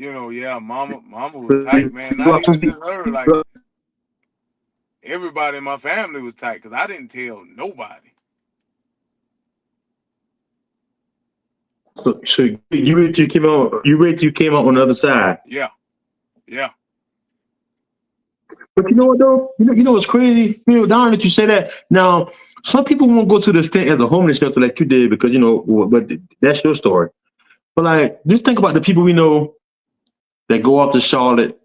mama was tight, man. Not even just her, like everybody in my family was tight because I didn't tell nobody. So you wait till you came out on the other side. Yeah. But you know what though? You know what's crazy? Darn that you say that. Now, some people won't go to the extent as a homeless shelter like you did because but that's your story. But like, just think about the people we know that go off to Charlotte,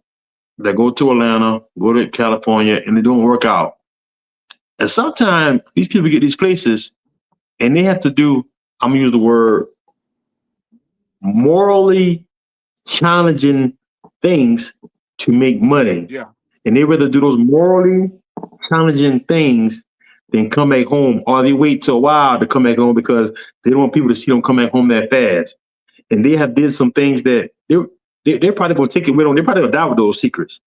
that go to Atlanta, go to California, and they don't work out. And sometimes these people get these places and they have to do, I'm gonna use the word, morally challenging things to make money. Yeah. And they rather do those morally challenging things than come back home, or they wait till a while to come back home because they don't want people to see them come back home that fast. And they have did some things that they're probably gonna take it with them. They're probably gonna die with those secrets.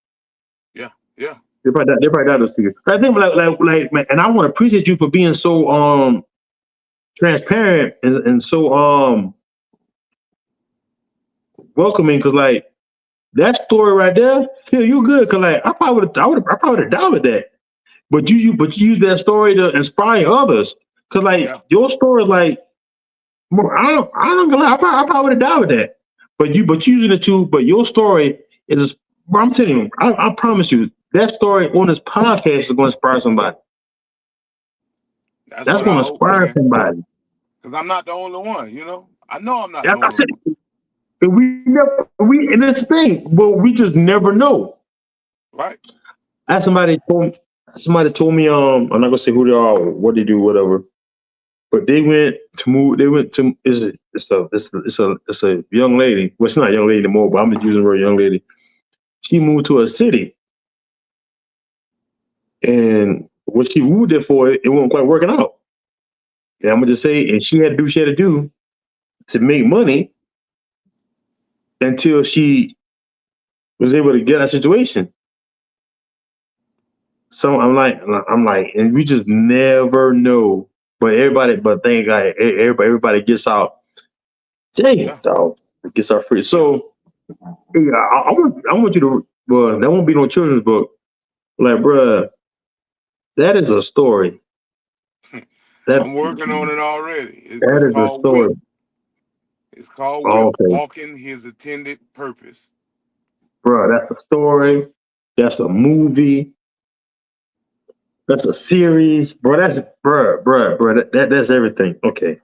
Yeah. They're probably die with those secrets. I think like man, and I want to appreciate you for being so transparent and so welcoming, because like that story right there, feel you good, because like I probably would have died with that. But you use that story to inspire others. Cause like your story, like I don't gonna lie, I probably would have died with that. But you using it too. But your story is, bro, I'm telling you, I promise you, that story on this podcast is gonna inspire somebody. That's gonna inspire somebody. Because I'm not the only one, I know I'm not That's the only one. And that's the thing, but we just never know. Right. Somebody told me, I'm not gonna say who they are, or what they do, whatever. But they went to it's a young lady. Well, she's not a young lady anymore, but I'm just using her young lady. She moved to a city, and what she moved there for, it wasn't quite working out. And I'm gonna just say, and she had to do to make money until she was able to get that situation. So I'm like, and we just never know. But thank God, everybody gets out. Dang it, dog, gets out free. So yeah, I want you to. Well, that won't be no children's book. Like, bruh, that is a story. I'm working on it already. That is a story. It's called Will, Walking His Intended Purpose. Bruh, that's a story. That's a movie. That's a series, bro. That's that's everything. Okay,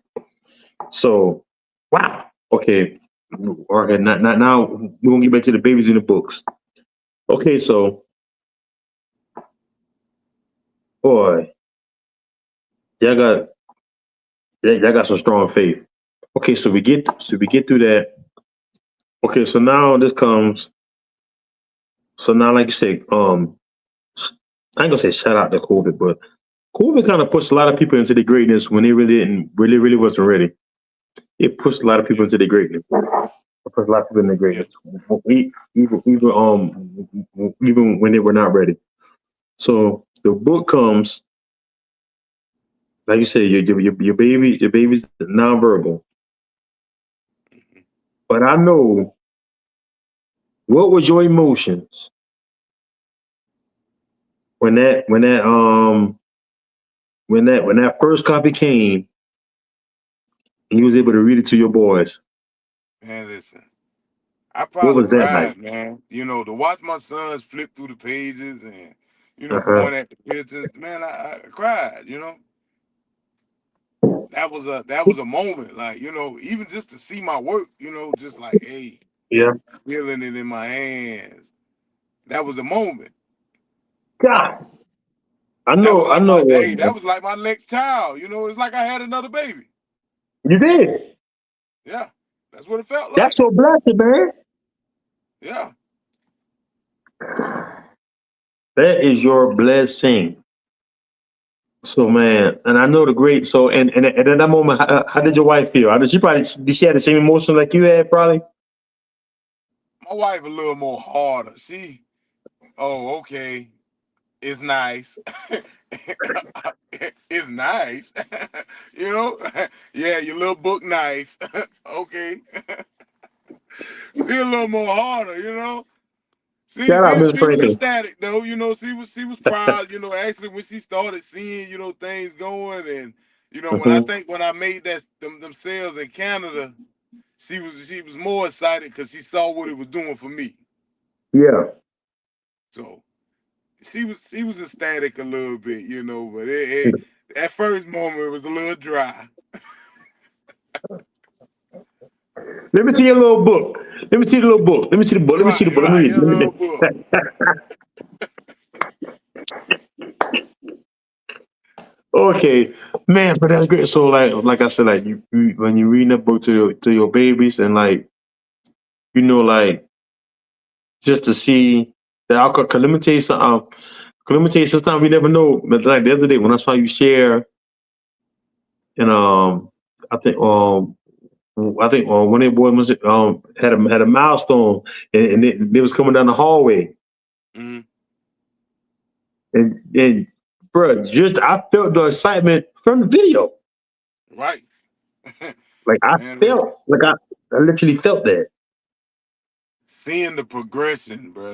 so wow. Okay, now we're gonna get back to the babies in the books. Okay, so boy, y'all got some strong faith. Okay, so we get through that. Okay, so now this comes. So now, like you said, I ain't gonna say shout out to COVID, but COVID kind of pushed a lot of people into the greatness when they really wasn't ready. It pushed a lot of people into the greatness. It pushed a lot of people into the greatness, even when they were not ready. So the book comes, like you said, your baby's nonverbal. But I know, what was your emotions when that first copy came and you was able to read it to your boys? Man, listen, I What probably was that like? cried, man. You know, to watch my sons flip through the pages and, you know, Uh-huh. point at the pictures, man, I cried, you know. That was a moment, like, you know, even just to see my work, you know, just like, hey, Yeah. feeling it in my hands. That was a moment. God, I That was know, I like know. that was like my next child, you know, it's like I had another baby. You did. Yeah. That's what it felt That's like. so blessed, man. Yeah. That is your blessing. So, man, and I know the great. So, and at that moment, how did your wife feel? Did she have the same emotion like you had, probably? My wife a little more harder. Oh, okay. It's nice. It's nice. You know? Yeah, your little book nice. Okay. She a little more harder, you know? She Shout out, she Miss she was Franklin. ecstatic though, you know, she was proud, you know, actually when she started seeing, you know, things going and you know, Hmm. when I made them sales in Canada, she was more excited because she saw what it was doing for me. Yeah. So she was ecstatic a little bit, you know, but it at first moment it was a little dry. Let me see your little book. Let me see the little book. Let me see the book. Let me see the Right, book. Let me right, read it. your Let me little read book. it. Okay, man, but that's great. So, like I said, like when you reading that book to your babies, and like like just to see that alcohol. Cause let me tell you something. Cause let me tell you, sometimes we never know. But like the other day when I saw you share, and I think one of the boys was had a milestone, and they was coming down the hallway, Hmm. and bro, just I felt the excitement from the video. Right. Like I Man, listen. felt like I literally felt that. Seeing the progression, bro.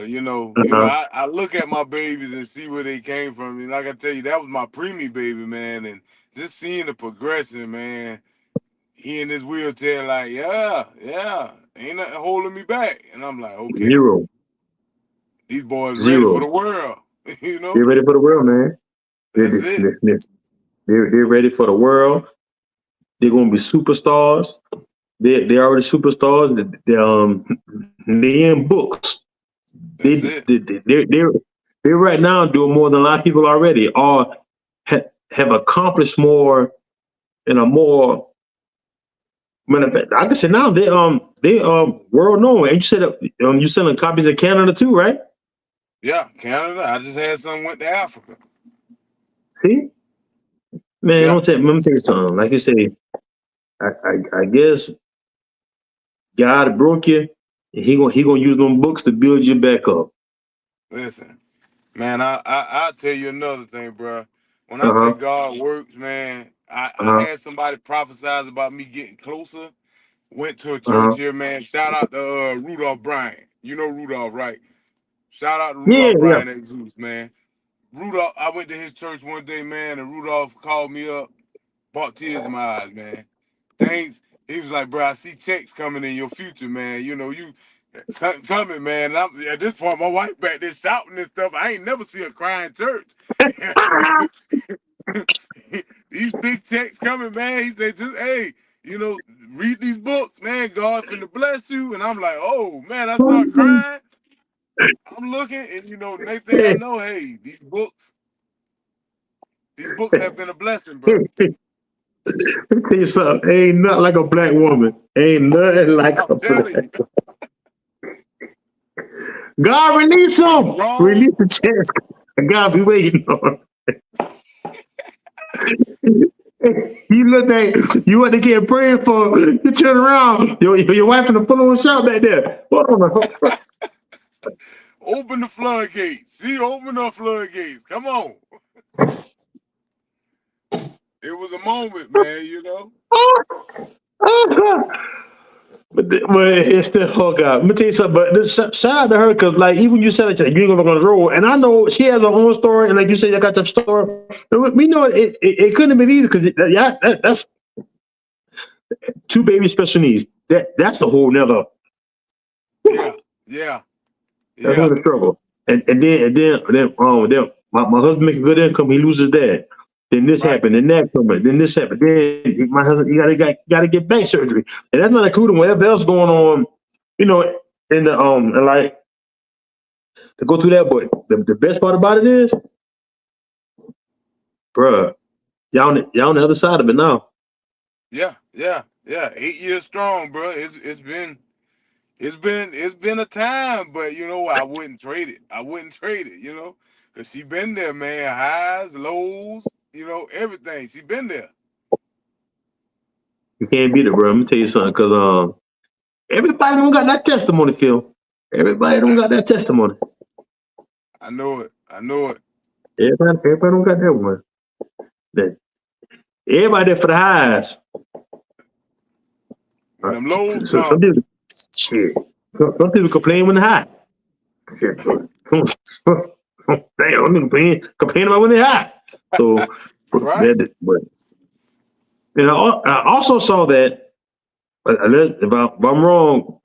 Uh-huh. I look at my babies and see where they came from. And like I tell you, that was my preemie baby, man. And just seeing the progression, man. He in his wheelchair, like, yeah, yeah, ain't nothing holding me back. And I'm like, okay, Zero, these boys ready for zero. the world. you They're know, ready for the world, man. They're, that's it. they're ready for the world. They're gonna be superstars. They're already superstars. They in books. That's it. They're right now doing more than a lot of people already, or have accomplished more in a more. I can say now they world known. And you said you selling copies in Canada too, right? Yeah, Canada. I just had some went to Africa. See, man, Yeah, let me tell you something. Like you say, I guess God broke you, and he gonna use them books to build you back up. listen, man. I'll tell you another thing, bro. When I Uh say huh. God works, man, Uh I huh. had somebody prophesize about me getting closer. Went to a Uh church huh. here, man. Shout out to Rudolph Bryant. You know Rudolph, right? Shout out to Yeah, Rudolph yeah. Bryant at Zeus, man. Rudolph, I went to his church one day, man, and Rudolph called me up, brought tears in my eyes, man. Things, he was like, bro, I see checks coming in your future, man. Something coming, man. And at this point, my wife back there shouting and stuff. I ain't never see her cry in church. These big checks coming, man. He said, just, hey, read these books, man. God finna bless you. And I'm like, oh, man, I start crying. I'm looking, and next thing I know, hey, these books have been a blessing, bro. Let me tell you something. Ain't nothing like a black woman. Ain't nothing like I'm a telling black. you, God release when you them. wrong, Release the chest. God be waiting on. You look like you want to get praying for. You turn around. Your wife in the pull on shop back there. Hold on. open the floodgates. She opened the floodgates. Come on. It was a moment, man. But it's still, oh God. Let me tell you something. But shout out to her, because like even you said it, you ain't gonna go on the road, and I know she has her own story, and like you said, you got your story. We know it couldn't have been easy, because yeah, that's two baby special needs. that's a whole nother. Yeah, yeah, That's yeah. another struggle. And then my husband makes a good income. He loses that. Then this Right. happened. Then that happened. Then this happened. Then my husband, you gotta get back surgery, and that's not including whatever else going on. You know, in the and like to go through that. But the best part about it is, bruh, y'all on the other side of it now. Yeah, yeah, yeah. 8 years strong, bro. It's been a time, but you know I wouldn't trade it. I wouldn't trade it, you know, because she been there, man. Highs, lows, you know, everything. She been there. You can't beat it, bro. Let me tell you something, because everybody don't got that testimony, Phil. Everybody don't I, got that testimony. I know it. I know it. Everybody don't got that one. That everybody there for the highs. When them lows So some come, people, shit. Some people complain when they're high. Shit, damn, I'm complain about when they're high. So, right? but I also saw that. If I'm wrong,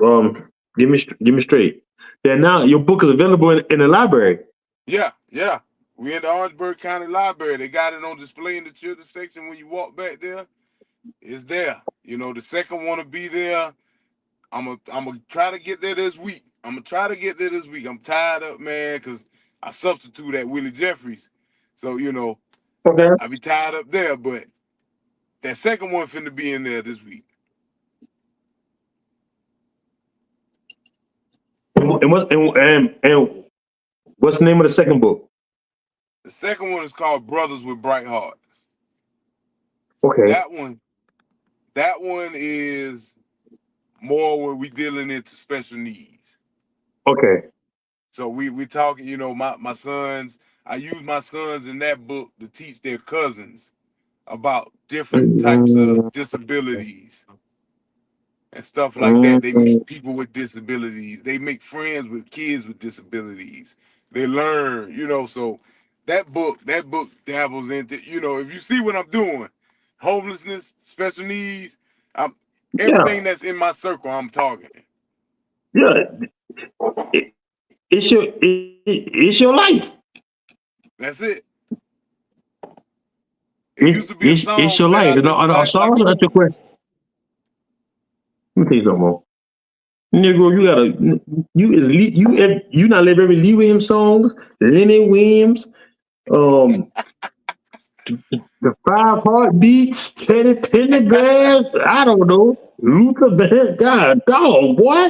give me straight. That now your book is available in the library. Yeah, yeah. We in the Orangeburg County Library. They got it on display in the children's section. When you walk back there, it's there. You know, the second one to be there. I'm gonna try to get there this week. I'm tired up, man, because I substitute at Willie Jeffries. So, you know, Okay. I be tied up there, but that second one finna be in there this week. And what's the name of the second book? The second one is called Brothers with Bright Hearts. Okay. That one is more where we dealing into special needs. Okay. So we talking, you know, my sons, I use my sons in that book to teach their cousins about different types of disabilities and stuff like that. They meet people with disabilities. They make friends with kids with disabilities. They learn, you know, so that book dabbles into, you know, if you see what I'm doing, homelessness, special needs, Yeah. everything that's in my circle, I'm targeting. Yeah. It, it's your life. That's it. It used to be a It's song your said life. I live a A life like song a is not your question. Let me tell you something more. Negro, you not live every Lee Williams songs, Lenny Williams, um, the Five Heartbeats, Teddy Pendergrass, I don't know, Luther Van, God dog, boy,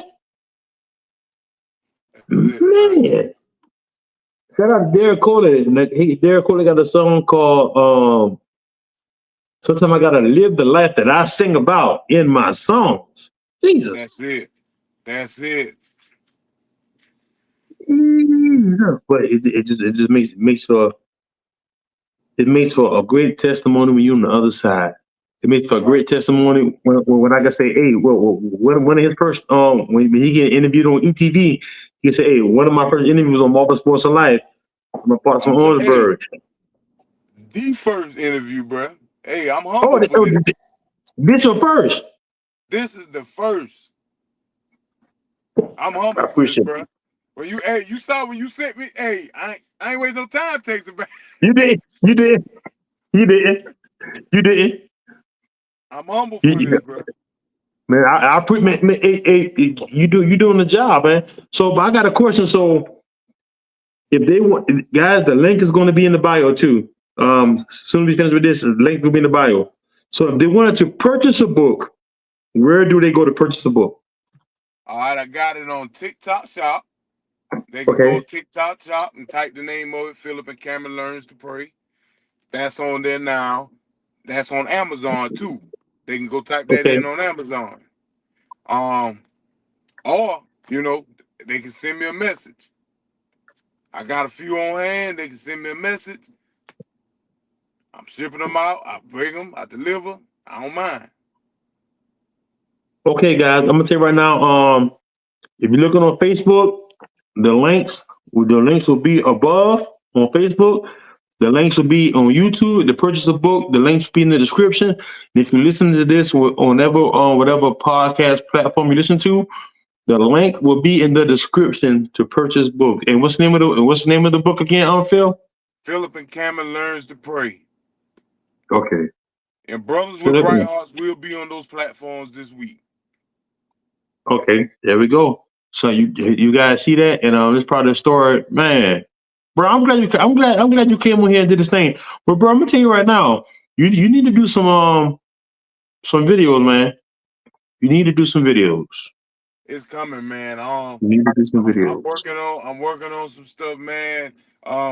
That's it, bro. man. Shout out to Derek Coley. Derek Coley got a song called "Sometimes I Gotta Live the Life That I Sing About" in my songs. Jesus. That's it. That's it. But it just makes for a great testimony when you're on the other side. It makes for a Right. great testimony when I can say, hey, well, one of his first when he get interviewed on ETV, he can say, hey, one of my first interviews on Marvin Sports and Life. I'm a part from Hey, Orangeburg. the first interview, bro. Hey, I'm Oh, humble for this. this your first. This is the first. I'm I humble for this, appreciate it. bro. When you saw when you sent me, hey, I ain't wasting no time texting back. You did. You did. You did. You did. I'm humble for You, this, bro. man, I put man, you doing the job, man. So, but I got a question. So, if they want, guys, the link is going to be in the bio too. As soon as we finish with this, the link will be in the bio. So, if they wanted to purchase a book, where do they go to purchase a book? All right, I got it on TikTok Shop. They can go on Okay. TikTok Shop and type the name of it, Philip and Cameron Learns to Pray. That's on there now. That's on Amazon too. They can go type that Okay. in on Amazon. Um, or, you know, they can send me a message. I got a few on hand. They can send me a message. I'm shipping them out. I bring them. I deliver. I don't mind. Okay, guys. I'm gonna tell you right now. If you're looking on Facebook, the links will be above on Facebook. The links will be on YouTube. To purchase a book, the links will be in the description. And if you listen to this on whatever podcast platform you listen to, the link will be in the description to purchase book. And what's the name of the book again, Phil? Philip and Cameron Learns to Pray. Okay. And Brothers with Bright Hearts will be on those platforms this week. Okay, there we go. So you guys see that, and this part of the story, man. Bro, I'm glad you came on here and did this thing. But bro, I'm gonna tell you right now, you need to do some videos, man. You need to do some videos. It's coming, man. You need to do some videos. I'm working on some stuff, man.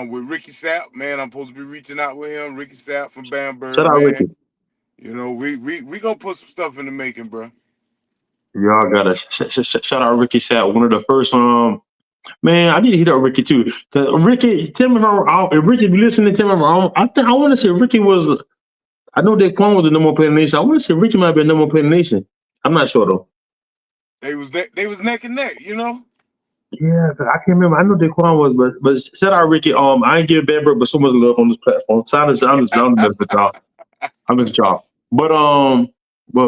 With Ricky Sapp, man. I'm supposed to be reaching out with him. Ricky Sapp from Bamberg, Shout out man. Ricky. You know, we gonna put some stuff in the making, bro. Y'all gotta shout out Ricky Sapp, one of the first man, I need to hit up Ricky too. Cause Ricky, tell me if Ricky be listening, tell me I want to say Ricky was. I know Daquan was the number one player in the nation. I want to say Ricky might be a number one player in the nation. I'm not sure though. They was neck and neck, you know. Yeah, I can't remember. I know Daquan was, but shout out Ricky. I ain't giving Bamberg, but so much love on this platform. So I'm just messing with y'all. I'm messing with y'all. But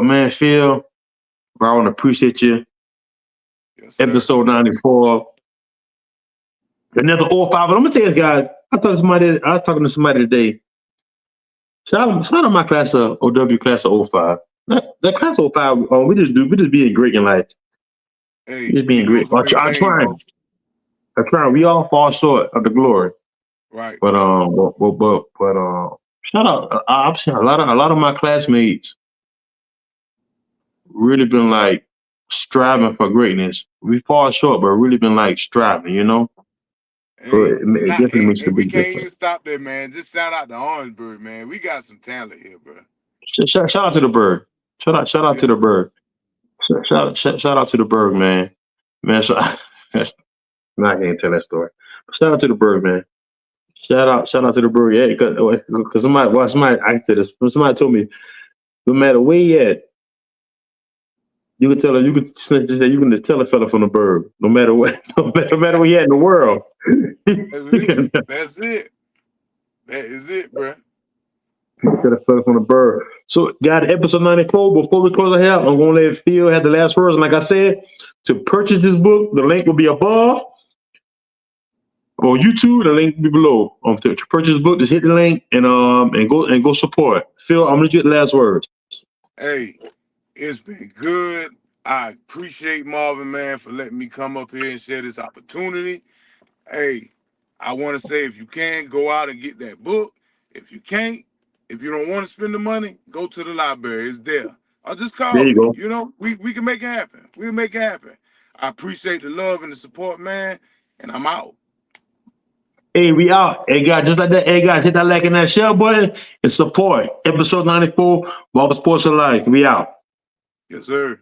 man, Phil, bro, I want to appreciate you. Yes, sir. Episode 94. Another 05. But I'm gonna tell you guys, I was talking to somebody today. Shout out my class of OW class of 05. That class of 05, we just being great in life. Hey, just being great. I'm trying. We all fall short of the glory. Right. But shout out. I've seen a lot of my classmates really been like striving for greatness. We fall short, but really been like striving, you know. Hey, it definitely makes a big we can't difference. even stop there, man. Just shout out to Orangeburg, man. We got some talent here, bro. Shout out to the bird. Shout out to the bird. Shout out to the bird, man. Man, I can't tell that story. Shout out to the bird, man. Shout out to the bird. Yeah, because somebody asked this. Somebody told me, no matter where you at, you can tell a fella from the bird. No matter what, no matter where you at in the world. That's it. That is it, bro. Tell a fella from the bird. So, got episode 94. Before we close it out, I'm gonna let Phil have the last words. And like I said, to purchase this book, the link will be above. On YouTube, the link will be below. To purchase the book, just hit the link and go support. Phil, I'm gonna get the last words. Hey, it's been good. I appreciate Marvin, man, for letting me come up here and share this opportunity. Hey, I want to say, if you can, go out and get that book. If you can't, if you don't want to spend the money, go to the library. It's there. Or just call There you me. go. You know, we can make it happen. We'll make it happen. I appreciate the love and the support, man, and I'm out. Hey, we out. Hey, guys, just like that. Hey, guys, hit that like and that share button and support. Episode 94, Marvinsports and Life. We out. Yes, sir.